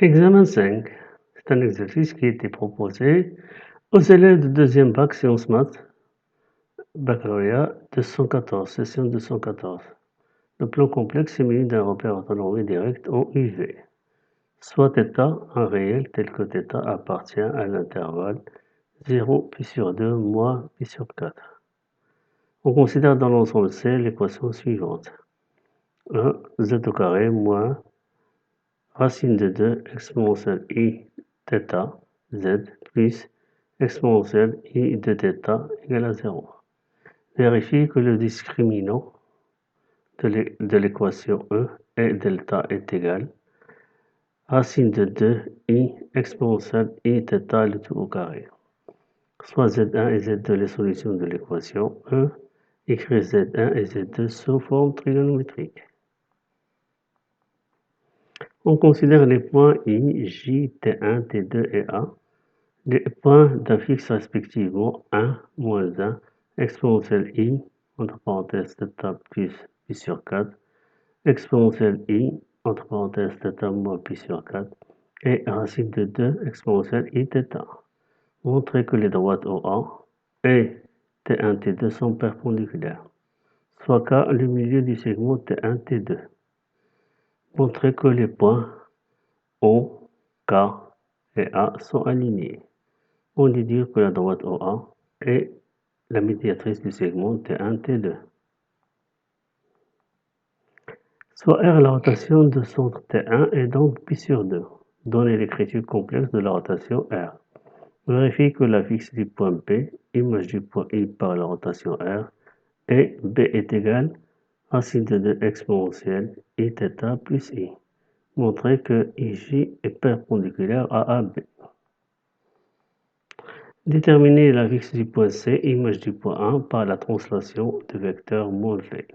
Examen 5. C'est un exercice qui a été proposé aux élèves de deuxième bac sciences maths, baccalauréat 214, session 214. Le plan complexe est muni d'un repère orthonormé direct en UV. Soit θ, un réel tel que θ appartient à l'intervalle 0 pi sur 2 moins pi sur 4. On considère dans l'ensemble C l'équation suivante. 1 z au carré moins racine de 2 exponentielle i θ z plus exponentielle i de θ égale à 0. Vérifie que le discriminant de l'équation E et delta est égal racine de 2 i exponentielle i θ le tout au carré. Soit Z1 et Z2 les solutions de l'équation E, écrit Z1 et Z2 sous forme trigonométrique. On considère les points I, J, T1, T2 et A, les points d'un fixe respectivement 1, moins 1, exponentielle I, entre parenthèses θ plus pi sur 4, exponentielle I, entre parenthèses θ moins pi sur 4, et racine de 2, exponentielle I θ. Montrer que les droites OA et T1, T2 sont perpendiculaires, soit K le milieu du segment T1, T2. Montrer que les points O, K et A sont alignés. On déduit que la droite OA est la médiatrice du segment T1, T2. Soit R la rotation de centre T1 et donc pi sur 2. Donner l'écriture complexe de la rotation R. Vérifie que la fixe du point P, image du point I par la rotation R, et B est égal racine de 2 exponentielle I θ plus I. Montrer que IJ est perpendiculaire à AB. Déterminer la fixe du point C, image du point A, par la translation du vecteur -V.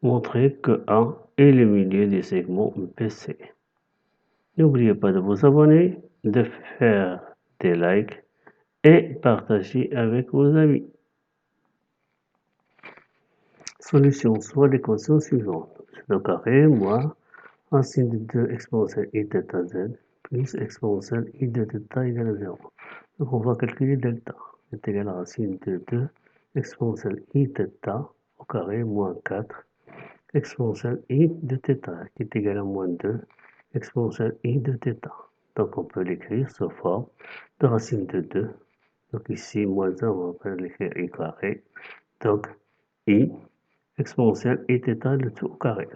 Montrer que A est le milieu du segment BC. N'oubliez pas de vous abonner, de faire des likes et partager avec vos amis. Solution soit l'équation suivante. Z au carré moins racine de 2 exponentielle I θ z plus exponentielle I de θ égale à 0. Donc on va calculer delta. C'est égal à racine de 2 exponentielle I θ au carré moins 4 exponentielle I de θ qui est égal à moins 2 exponentielle I de θ. Donc on peut l'écrire sous forme de racine de 2. Donc ici moins 1 on va l'écrire I carré. Donc I exponentielle I θ le tout au carré.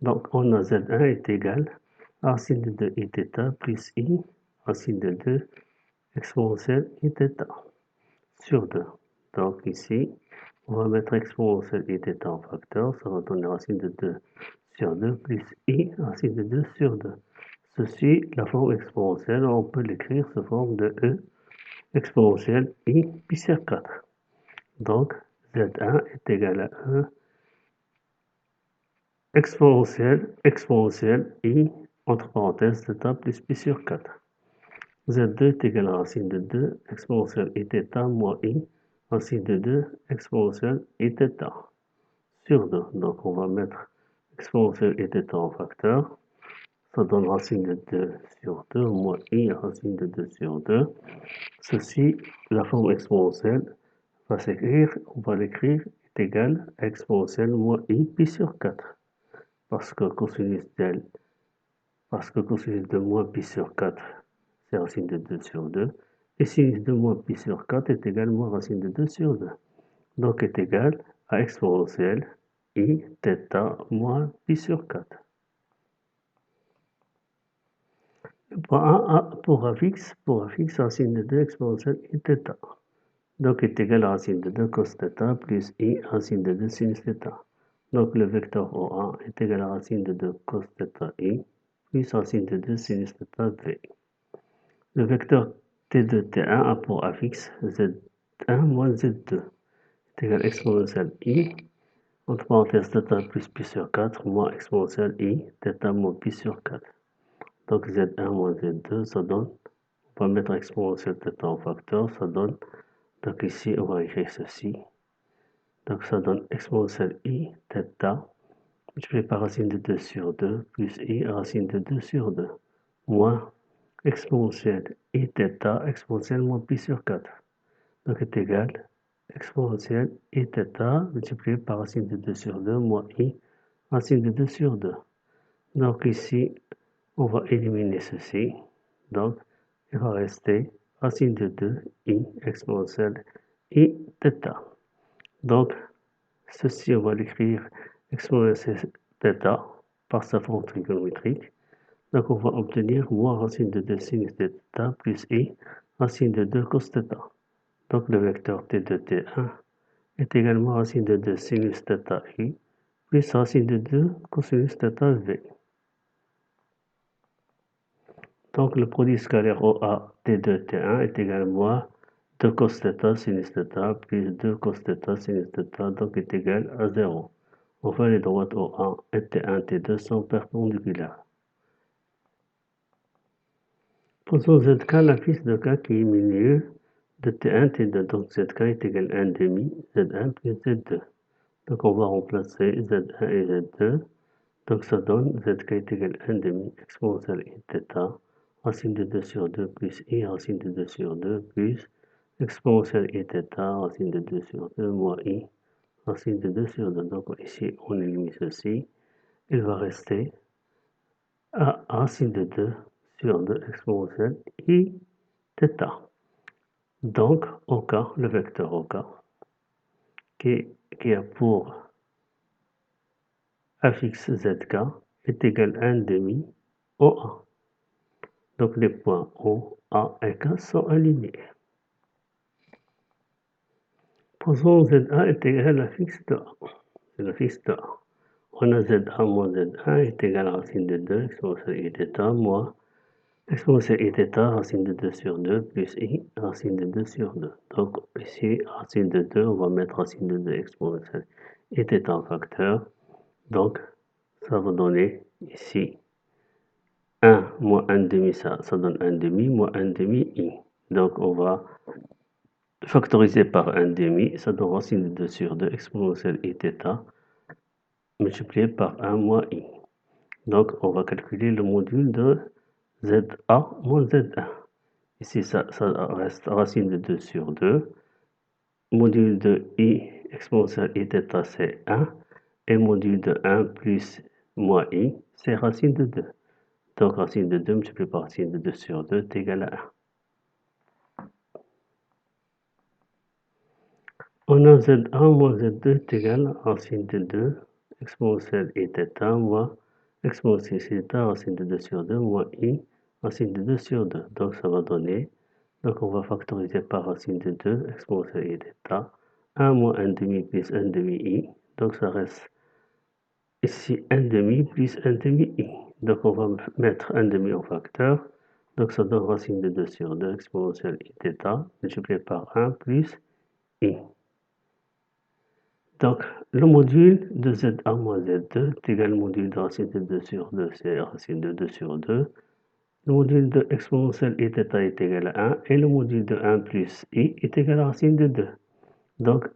Donc, on a Z1 est égal à racine de 2 I θ plus I, racine de 2 exponentielle I θ sur 2. Donc, ici, on va mettre exponentielle I θ en facteur. Ça va donner racine de 2 sur 2 plus I, racine de 2 sur 2. Ceci, la forme exponentielle, on peut l'écrire sous forme de E exponentielle I pi sur 4. Donc, Z1 est égal à E exponentielle I, entre parenthèses, θ plus pi sur 4. Z2 est égal à racine de 2 exponentielle I θ moins I, racine de 2 exponentielle I θ sur 2. Donc on va mettre exponentielle I θ en facteur. Ça donne racine de 2 sur 2 moins I, racine de 2 sur 2. Ceci, la forme exponentielle va s'écrire, on va l'écrire, est égal à exponentielle moins I pi sur 4. Parce que cosinus de moins pi sur 4, c'est racine de 2 sur 2. Et sinus de moins pi sur 4 est égal à moins racine de 2 sur 2. Donc est égal à exponentielle I θ moins pi sur 4. Le point A pour un fixe, racine de 2 exponentielle I θ. Donc est égal à racine de 2 cos θ plus I racine de 2 sinus θ. Donc le vecteur OA est égal à racine de 2 cos θ I plus racine de 2 sinus θ V. Le vecteur T2, T1 a pour affixe Z1 moins Z2 est égal à exponentielle I, entre parenthèses θ plus pi sur 4 moins exponentielle I, θ moins pi sur 4. Donc Z1 moins Z2, ça donne, on va mettre exponentielle θ en facteur, ça donne, donc ici on va écrire ceci. Donc ça donne exponentielle I, θ, multiplié par racine de 2 sur 2, plus I racine de 2 sur 2. moins exponentielle I θ exponentielle moins pi sur 4. Donc est égal exponentielle I θ multiplié par racine de 2 sur 2 moins I racine de 2 sur 2. Donc ici, on va éliminer ceci. Donc, il va rester racine de 2 I exponentielle I θ. Donc, ceci, on va l'écrire exponentielle θ par sa forme trigonométrique. Donc, on va obtenir moins racine de 2 sinus de θ plus I racine de 2 cos θ. Donc, le vecteur T2, T1 est également racine de 2 sinus θ I plus racine de 2 cosinus θ V. Donc, le produit scalaire OA T2, T1 est également à 2 cos θ sinus θ plus 2 cos θ sinus θ, donc est égal à 0. Enfin, les droites OA et T1, T2 sont perpendiculaires. Posons ZK la fiche de K qui est milieu de T1, T2. Donc, ZK est égal à 1 demi Z1 plus Z2. Donc, on va remplacer Z1 et Z2. Donc, ça donne ZK est égal à 1 demi exponentielle I θ racine de 2 sur 2 plus I racine de 2 sur 2 plus exponentielle I θ racine de 2 sur 2 moins I racine de 2 sur 2. Donc ici, on élimine ceci. Il va rester A racine de 2 sur 2 exponentielle I θ. Donc, OK, le vecteur OK, qui a pour affixe ZK est égal à 1 demi OA. Donc les points O, A et K sont alignés. Posons ZA est égal à la fixe de A. C'est la fixe de A. On a ZA moins ZA est égal à racine de 2 exponentielle I θ moins exponentielle I θ racine de 2 sur 2 plus I racine de 2 sur 2. Donc ici, racine de 2, on va mettre racine de 2 exponentielle I θ en facteur. Donc ça va donner ici 1 moins 1 demi, ça donne 1 demi moins 1 demi I. Donc on va factoriser par 1 demi, ça donne racine de 2 sur 2 exponentielle I θ multiplié par 1 moins I. Donc on va calculer le module de ZA moins Z1. Ici ça reste racine de 2 sur 2. Module de I exponentielle I θ c'est 1. Et module de 1 plus moins I c'est racine de 2. Donc racine de 2 multiplié par racine de 2 sur 2 est égal à 1. On a ZA moins Z2 est égal à racine de 2 exponentielle I θ moins exponentielle θ racine de 2 sur 2 moins I racine de 2 sur 2. Donc ça va donner, donc on va factoriser par racine de 2 exponentielle I θ 1 moins 1 demi plus 1 demi I. Donc ça reste ici 1 demi plus 1 demi I. Donc on va mettre 1 demi en facteur. Donc ça donne racine de 2 sur 2 exponentielle I θ multiplié par 1 plus I. Donc, le module de ZA moins Z2 est égal au module de racine de 2 sur 2, c'est racine de 2 sur 2. Le module de exponentielle I θ est égal à 1 et le module de 1 plus I est égal à racine de 2. Donc,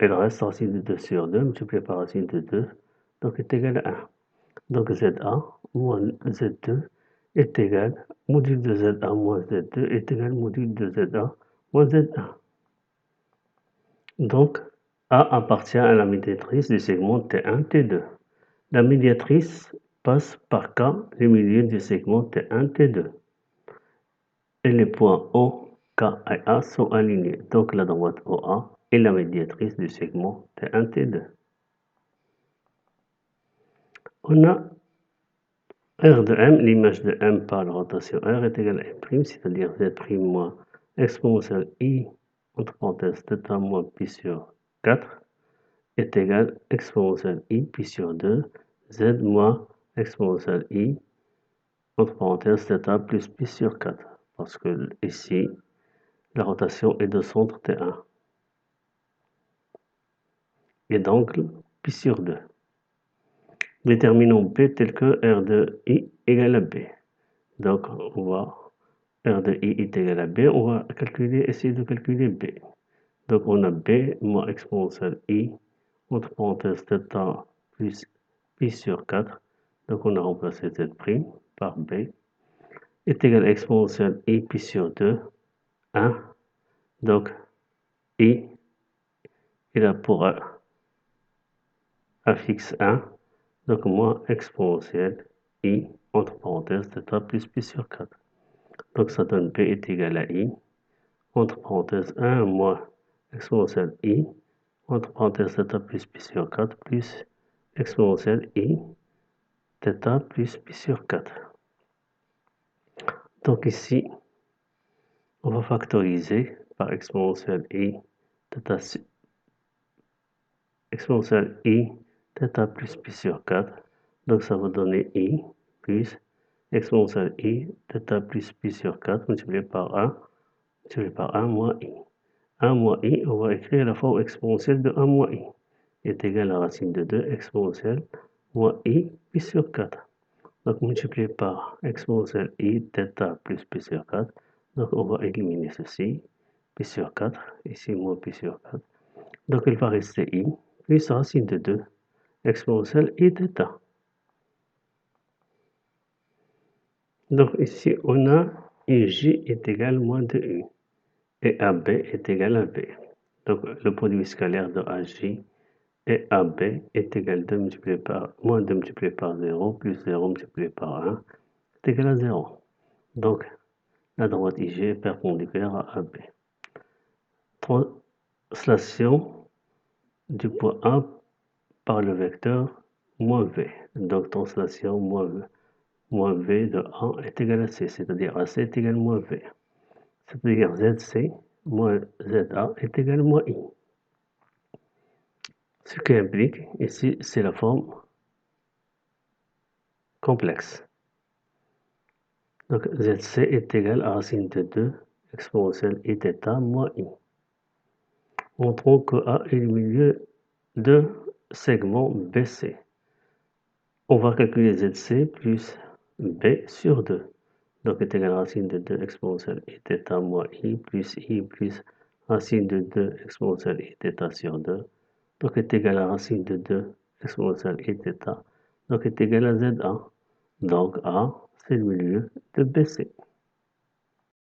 il reste racine de 2 sur 2 multiplié par racine de 2, donc est égal à 1. Donc, ZA moins Z2 est égal, module de ZA moins Z2 est égal au module de ZA moins Z1. Donc, A appartient à la médiatrice du segment T1, T2. La médiatrice passe par K, les milieux du segment T1, T2. Et les points O, K et A sont alignés. Donc la droite OA est la médiatrice du segment T1, T2. On a R de M, l'image de M par la rotation R est égale à M', c'est-à-dire Z' moins exponentielle I, entre parenthèses, θ moins pi sur 4, est égal à exponentielle I pi sur 2, Z moins exponentielle I, entre parenthèses, θ plus pi sur 4. Parce que ici, la rotation est de centre T1. Et donc, pi sur 2. Déterminons B tel que R de I égale à B. Donc, on va R de I est égal à B. On va essayer de calculer B. Donc, on a B moins exponentielle I, entre parenthèses, θ plus pi sur 4. Donc, on a remplacé Z' par B. est égal à exponentielle I pi sur 2, 1. Donc, I, il a pour affixe 1. Donc, moins exponentielle I, entre parenthèses, θ plus pi sur 4. Donc, ça donne B est égal à I, entre parenthèses 1 moins exponentielle I, entre parenthèses θ plus pi sur 4, plus exponentielle I, θ plus pi sur 4. Donc ici, on va factoriser par exponentielle I, exponentielle I, θ plus pi sur 4. Donc ça va donner I plus exponentielle I, θ plus pi sur 4 multiplié par 1, multiplié par 1 moins I. 1 moins I, on va écrire la forme exponentielle de 1 moins I, est égal à la racine de 2 exponentielle moins I pi sur 4. Donc multiplié par exponentielle I, θ plus pi sur 4. Donc on va éliminer ceci, pi sur 4, ici moins pi sur 4. Donc il va rester I, plus racine de 2, exponentielle I θ. Donc ici on a IJ est égal à moins de U, et AB est égal à B. Donc le produit scalaire de AJ et AB est égal à 2 multiplié par, moins 2 multiplié par 0, plus 0 multiplié par 1, est égal à 0. Donc la droite IG est perpendiculaire à AB. Translation du point A par le vecteur moins V. Donc translation moins V de A est égal à C, c'est-à-dire AC est égal à moins V. C'est-à-dire ZC moins ZA est égal à moins I. Ce qui implique, ici, c'est la forme complexe. Donc ZC est égal à racine de 2 exponentielle I θ moins I. Montrons que A est le milieu de segment BC. On va calculer ZC plus B sur 2. Donc est égal à racine de 2 exponentielle I θ moins I plus racine de 2 exponentielle I θ sur 2. Donc est égal à racine de 2 exponentielle I θ. Donc est égal à ZA. Donc A, c'est le milieu de BC.